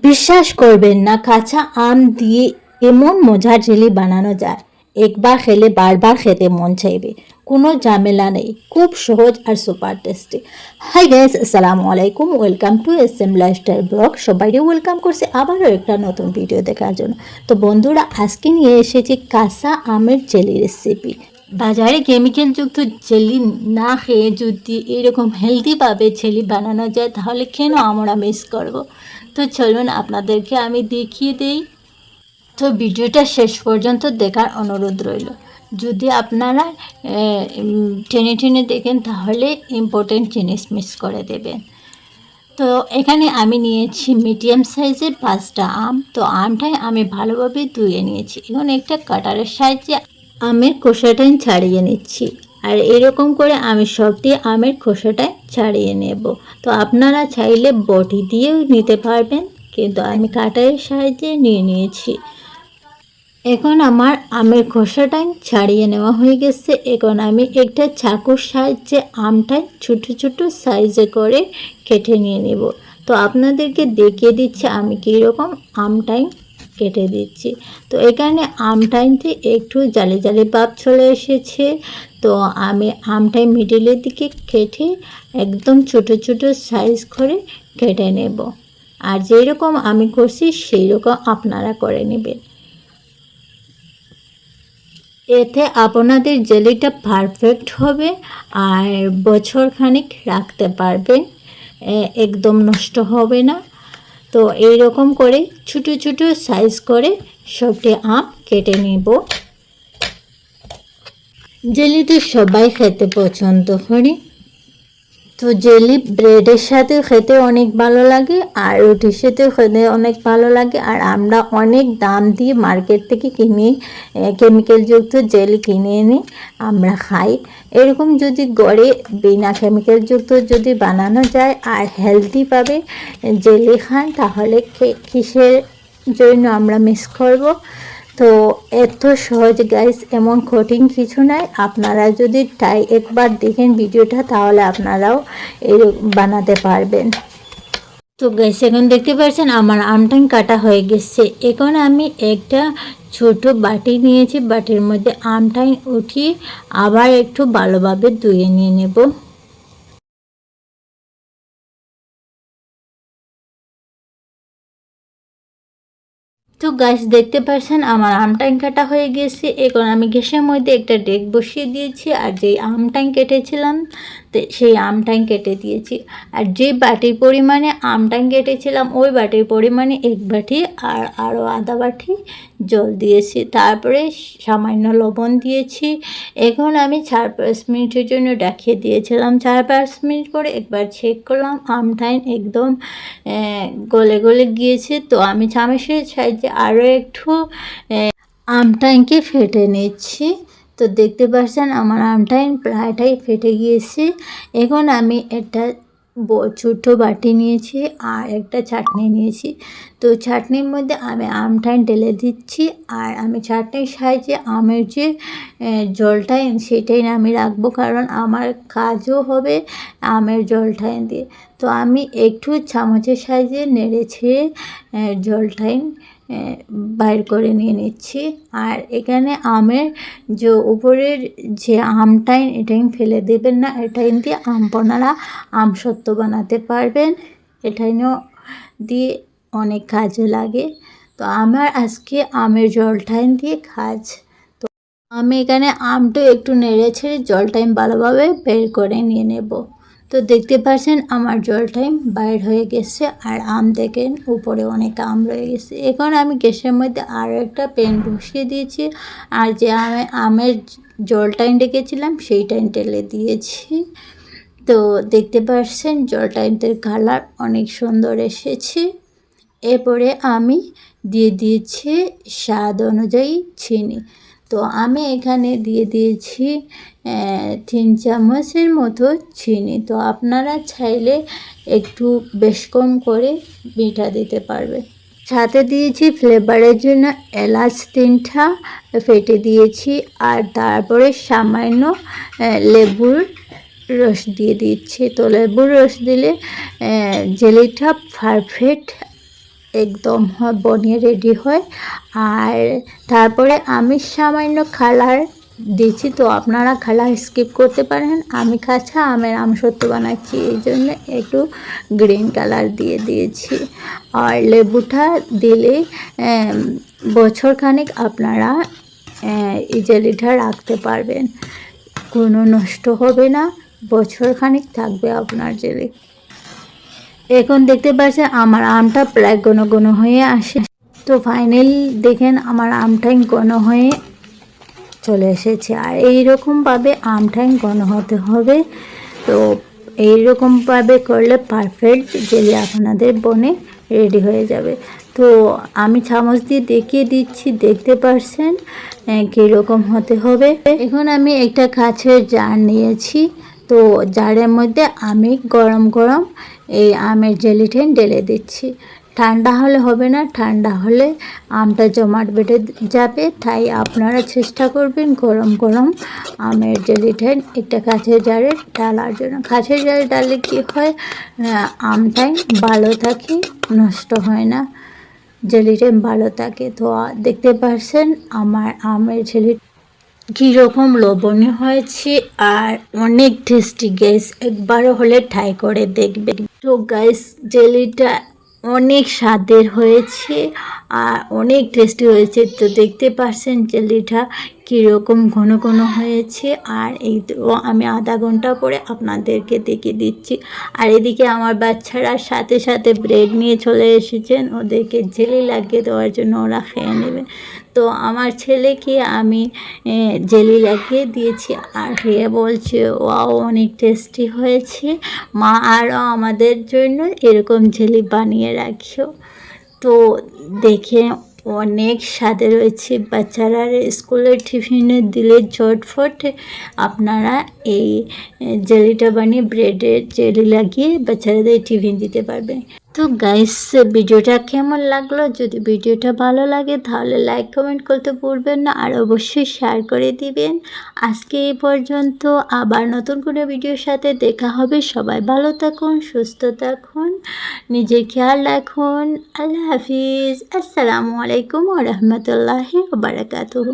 বিশ্বাস করবেন না, কাঁচা আম দিয়ে এমন মজার জেলি বানানো যায়, একবার খেলে বারবার খেতে মন চাইবে। কোনো ঝামেলা নেই, খুব সহজ আর সুপার টেস্টি। হাই গাইস, আসসালামু আলাইকুম, welcome to SM lifestyle blog. সবাইকে ওয়েলকাম করছি আবারও একটা নতুন ভিডিও দেখার জন্য। তো বন্ধুরা, আজকে নিয়ে এসেছি কাঁচা আমের জেলি রেসিপি। বাজারে কেমিক্যালযুক্ত জেলি না খেয়ে যদি এরকম হেলদিভাবে জেলি বানানো যায়, তাহলে কেন আমরা মিস করব। তো চলুন আপনাদেরকে আমি দেখিয়ে দেই। তো ভিডিওটা শেষ পর্যন্ত দেখার অনুরোধ রইল। যদি আপনারা টেনে টেনে দেখেন, তাহলে ইম্পর্টেন্ট জিনিস মিস করে দেবেন। তো এখানে আমি নিয়েছি মিডিয়াম সাইজের 5টা আম। তো আমটাই আমি ভালোভাবে ধুয়ে নিয়েছি। এখন একটা কাটারের সাহায্যে আমের খোসাটাই ছাড়িয়ে নিচ্ছি। আর এরকম করে আমি সবটি আমের খোসাটাই ছাড়িয়ে নেব। তো আপনারা চাইলে বটি দিয়েও নিতে পারবেন, কিন্তু আমি কাটারের সাহায্যে নিয়ে নিয়েছি। এখন আমার আমের খোসাটাই ছাড়িয়ে নেওয়া হয়ে গেছে। এখন আমি একটা চাকুর সাহায্যে আমটাই ছোটো ছোটো সাইজে করে কেটে নিয়ে নেব। তো আপনাদেরকে দেখিয়ে দিচ্ছি আমি কীরকম আমটাই কেটে দিচ্ছি। তো এখানে আমটাইতে একটু জালি জালি ভাব চলে এসেছে। তো আমি আমটাই মিডিলের দিকে কেটে একদম ছোটো ছোটো সাইজ করে কেটে নেব। আর যেরকম আমি করছি সেই রকম আপনারা করে নেবেন। এতে আপনাদের জেলিটা পারফেক্ট হবে আর বছর খানিক রাখতে পারবেন, একদম নষ্ট হবে না। তো এই রকম করে ছোটো ছোটো সাইজ করে সবটি আম কেটে নেব। জেলি তো সবাই খেতে পছন্দ করে। তো জেলি ব্রেডের সাথে খেতে অনেক ভালো লাগে, আর রুটির সাথেও খেতে অনেক ভালো লাগে। আর আমরা অনেক দাম দিয়ে মার্কেট থেকে কিনে কেমিক্যালযুক্ত জেলি কিনে এনে আমরা খাই। এরকম যদি ঘরে বিনা কেমিক্যালযুক্ত যদি বানানো যায় আর হেলদিভাবে জেলি খান, তাহলে কিসের জন্য আমরা মিস করব। তো এত সহজ গাইস, এমন কঠিন কিছু নাই। আপনারা যদি একবার দেখেন ভিডিওটা, তাহলে আপনারাও বানাতে পারবেন। তো গাইস, এখন দেখতে পাচ্ছেন আমার আমটাই কাটা হয়ে গেছে। এখন আমি একটা ছোট বাটি নিয়েছি, বাটির মধ্যে আমটাই উঠিয়ে আবার একটু ভালোভাবে ধুয়ে নিয়ে নেব। তো গাছ দেখতে পাচ্ছেন আমার আমটাই কাটা হয়ে গেছে। এখন আমি গ্যাসের মধ্যে একটা ডেক বসিয়ে দিয়েছি, আর যেই আমটাই কেটেছিলাম সেই আমটাই কেটে দিয়েছি। আর যে বাটির পরিমাণে আমটাই কেটেছিলাম ওই বাটির পরিমাণে 1 বাটি আর আরও আধা বাটি জল দিয়েছি। তারপরে সামান্য লবণ দিয়েছি। এখন আমি 4-5 মিনিটের জন্য ঢাকিয়ে দিয়েছিলাম। 4-5 মিনিট পরে একবার চেক করলাম, আমটাই একদম গলে গলে গিয়েছে। তো আমি চামচের সাহায্যে আরও একটু আমটাইকে ফেটে নিচ্ছি। তো দেখতে পাচ্ছেন আমার আমটাই প্রায়টাই ফেটে গিয়েছে। এখন আমি একটা ছোটো বাটি নিয়েছি আর একটা চাটনি নিয়েছি। তো চাটনির মধ্যে আমি আমটাই ঢেলে দিচ্ছি, আর আমি চাটনির সাহায্যে আমের যে জলটাই সেটাই আমি রাখবো, কারণ আমার কাজও হবে আমের জলটাই দিয়ে। তো আমি একটু চামচের সাহায্যে নেড়ে ছেড়ে জলটাই বাইর করে নিয়ে নিচ্ছি। আর এখানে আমের যে উপরের যে আমটাই, এটাই ফেলে দেবেন না। এটাই দিয়ে আপনারা আমসত্ত্ব বানাতে পারবেন। এটাই দিয়ে অনেক কাজে লাগে। তো আমার আজকে আমের জলটাই দিয়ে কাজ। তো আমি এখানে আমটা একটু নেড়ে ছেড়ে জলটাই ভালোভাবে বের করে নিয়ে নেব। তো দেখতে পাচ্ছেন আমার জলটাই বাইর হয়ে গেছে, আর আম দেখেন উপরে অনেক আম রয়ে গেছে। এখন আমি গ্যাসের মধ্যে আরও একটা প্যান বসিয়ে দিয়েছি, আর যে আমের জলটাই রেখেছিলাম সেইটাই ঢেলে দিয়েছি। তো দেখতে পাচ্ছেন জলটাইনের কালার অনেক সুন্দর এসেছে। এরপরে আমি দিয়ে দিয়েছি স্বাদ অনুযায়ী চিনি। তো আমি এখানে দিয়ে দিয়েছি 3 চামচের মতো চিনি। তো আপনারা চাইলে একটু বেশ কম করে মিঠা দিতে পারবে। সাথে দিয়েছি ফ্লেভারের জন্য এলাচ 3টা ফেটে দিয়েছি, আর তারপরে সামান্য লেবুর রস দিয়ে দিচ্ছি। তো লেবুর রস দিলে জেলিটা পারফেক্ট একদম বনিয়ে রেডি হয়। আর তারপরে আমি সামান্য কালার দিচ্ছি, তো আপনারা কালার স্কিপ করতে পারেন। আমি কাঁচা আমের আমসত্ত্ব বানাচ্ছি, এই জন্য একটু গ্রিন কালার দিয়ে দিয়েছি। আর লেবুটা দিলে বছরখানেক আপনারা এই জেলিটা রাখতে পারবেন, কোনো নষ্ট হবে না, বছরখানেক থাকবে আপনার জেলি। এখন দেখতে পাচ্ছেন আমার আমটা প্রায় ঘন ঘন হয়ে আসে। তো ফাইনাল দেখেন আমার আমটাই ঘন হয়ে চলে এসেছে। আর এইরকমভাবে আমটাই ঘন হতে হবে। তো এইরকমভাবে করলে পারফেক্ট জেলি আপনাদের বনে রেডি হয়ে যাবে। তো আমি চামচ দিয়ে দেখিয়ে দিচ্ছি, দেখতে পারছেন কীরকম হতে হবে। এখন আমি একটা কাচের জার নিয়েছি, তো জারের মধ্যে আমি গরম গরম এই আমের জেলিটা ঢেলে দিচ্ছি। ঠান্ডা হলে হবে না, ঠান্ডা হলে আমটা জমাট বেঁধে যাবে। তাই আপনারা চেষ্টা করবেন গরম গরম আমের জেলিটা একটা কাঁচের জারে ডালার জন্য। কাঁচের জারে ডাললে কী হয়, আমটাই ভালো থাকে, নষ্ট হয় না, জেলিটা ভালো থাকে। তো দেখতে পাচ্ছেন আমার আমের জেলি কীরকম লবণীয় হয়েছে আর অনেক টেস্টি গাইস, একবারও হলে ট্রাই করে দেখবেন। তো গাইস জেলিটা অনেক স্বাদের হয়েছে আর অনেক টেস্টি হয়েছে। তো দেখতে পাচ্ছেন জেলিটা কীরকম ঘন ঘন হয়েছে। আর এই তো আমি আধা ঘন্টা পরে আপনাদেরকে দেখিয়ে দিচ্ছি। আর এদিকে আমার বাচ্চারা সাথে সাথে ব্রেড নিয়ে চলে এসেছেন, ওদেরকে জেলি লাগিয়ে দেওয়ার জন্য, ওরা খেয়ে নেবে। তো আমার ছেলেকে আমি জেলি লাগিয়ে দিয়েছি আর খেয়ে বলছে ওয়াও অনেক টেস্টি হয়েছে, মা আরও আমাদের জন্য এরকম জেলি বানিয়ে রাখিও। তো দেখে অনেক স্বাদের রয়েছে, বাচ্চারা স্কুলের টিফিনে দিলে ঝটফট আপনারা এই জেলিটা বানিয়ে ব্রেডের জেলি লাগিয়ে বাচ্চাদের টিফিন দিতে পারবেন। তো গাইস ভিডিওটা কেমন লাগলো, যদি ভিডিওটা ভালো লাগে তাহলে লাইক কমেন্ট করতে ভুলবেন না, আর অবশ্যই শেয়ার করে দিবেন। আজকে এই পর্যন্ত, আবার নতুন কোনো ভিডিওর সাথে দেখা হবে। সবাই ভালো থাকুন, সুস্থ থাকুন, নিজের খেয়াল রাখুন। আল্লাহ হাফিজ। আসসালামু আলাইকুম ওয়া রাহমাতুল্লাহি ওয়া বারাকাতুহু।